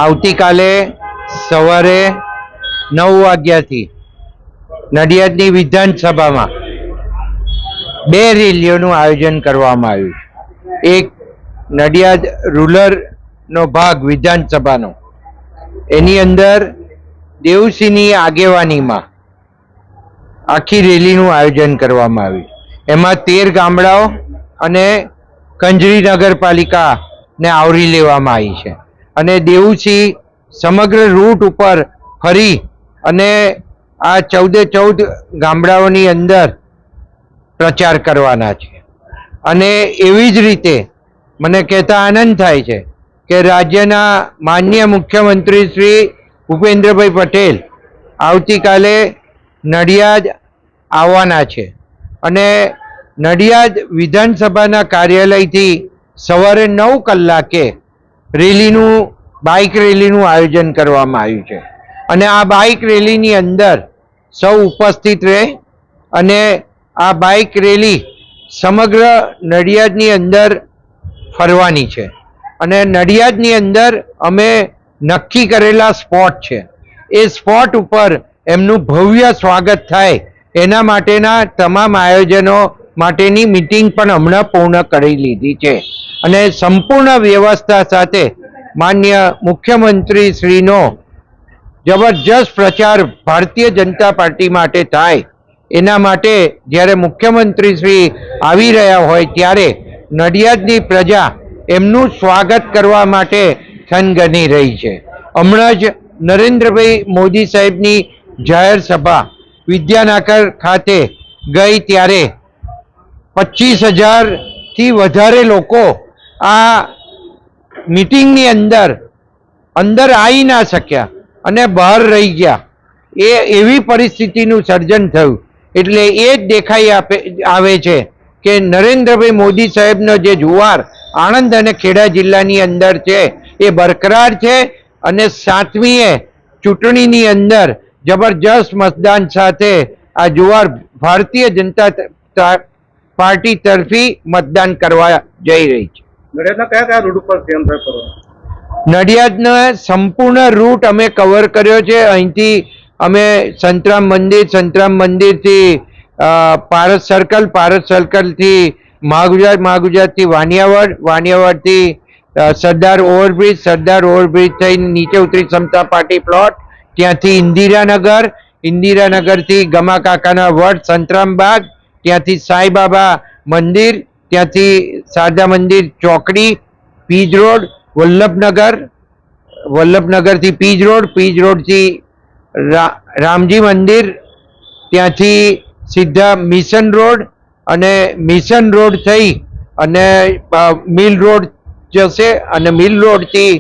આવતીકાલે સવારે 9 વાગ્યાથી નડિયાદની વિધાનસભામાં 2 રેલીઓનું આયોજન કરવામાં આવ્યું છે। એક નડિયાદ રૂરલનો ભાગ વિધાનસભાનો, એની અંદર દેવસિંહની આગેવાનીમાં આખી રેલીનું આયોજન કરવામાં આવ્યું। એમાં 13 ગામડાઓ અને કંજરી નગરપાલિકાને આવરી લેવામાં આવી છે અને દેવસિંહ સમગ્ર રૂટ ઉપર ફરી અને આ 14 ગામડાઓની અંદર પ્રચાર કરવાના છે। અને એવી જ રીતે મને કહેતા આનંદ થાય છે કે રાજ્યના માનનીય મુખ્યમંત્રી શ્રી ભૂપેન્દ્રભાઈ પટેલ આવતીકાલે નડિયાદ આવવાના છે અને નડિયાદ વિધાનસભાના કાર્યાલયથી સવારે 9 કલાકે બાઇક રેલીનું આયોજન કરવામાં આવ્યું છે અને આ બાઇક રેલીની અંદર સૌ ઉપસ્થિત રહે અને આ બાઇક રેલી સમગ્ર નડિયાદની અંદર ફરવાની છે અને નડિયાદની અંદર અમે નક્કી કરેલા સ્પોટ છે, એ સ્પોટ ઉપર એમનું ભવ્ય સ્વાગત થાય એના માટેના તમામ આયોજનો માટેની મીટિંગ પણ હમણાં પૂર્ણ કરી લીધી છે અને સંપૂર્ણ વ્યવસ્થા સાથે માન્ય મુખ્યમંત્રી શ્રીનો જબરજસ્ત પ્રચાર ભારતીય જનતા પાર્ટી માટે થાય એના માટે જ્યારે મુખ્યમંત્રી શ્રી આવી રહ્યા હોય ત્યારે નડિયાદની પ્રજા એમનું સ્વાગત કરવા માટે થનગની રહી છે। હમણાં જ નરેન્દ્રભાઈ મોદી સાહેબની જાહેર સભા વિદ્યાનગર ખાતે ગઈ ત્યારે 25,000થી વધારે લોકો આ મીટિંગની અંદર આવી ના શક્યા અને બહાર રહી ગયા, એવી પરિસ્થિતિનું સર્જન થયું। એટલે એ જ દેખાઈ આવે છે કે નરેન્દ્રભાઈ મોદી સાહેબનો જે જુવાર આણંદ અને ખેડા જિલ્લાની અંદર છે એ બરકરાર છે અને 7મીએ ચૂંટણીની અંદર જબરજસ્ત મતદાન સાથે આ જુવાર ભારતીય જનતા પાર્ટી તરફી મતદાન કરવા જઈ રહી છે। નડિયાદના કયા રૂટ ઉપર નડિયાદનો સંપૂર્ણ રૂટ અમે કવર કર્યો છે। અહીંથી અમે સંતરામ મંદિરથી પારસ સર્કલથી મહાગુજરાતથી વાણિયાવાડથી સરદાર ઓવરબ્રિજ થઈને નીચે ઉતરી સમતા પાર્ટી પ્લોટ, ત્યાંથી ઇન્દિરાનગરથી ગમા કાકાના વડ સંતરામબાગ, ત્યાંથી સાંઈબાબા મંદિર, ત્યાંથી શારદા મંદિર ચોકડી, પીજ રોડ, વલ્લભનગરથી પીજ રોડથી રામજી મંદિર, ત્યાંથી સીધા મિશન રોડ અને મિશન રોડ થઈ અને મિલ રોડ જશે અને મિલ રોડથી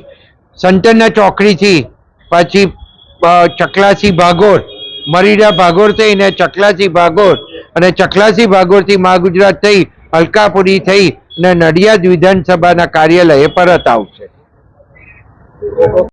સંતના ચોકડીથી પછી ચકલાસી ભાગોળ, મરીડા ભાગોળ થઈને ચકલાસી ભાગોળ અને ચકલાસી ભાગોળથી મહાગુજરાત થઈ અલકાપુરી થઈ અને નડિયાદ વિધાનસભાના કાર્યાલયે પરત આવશે।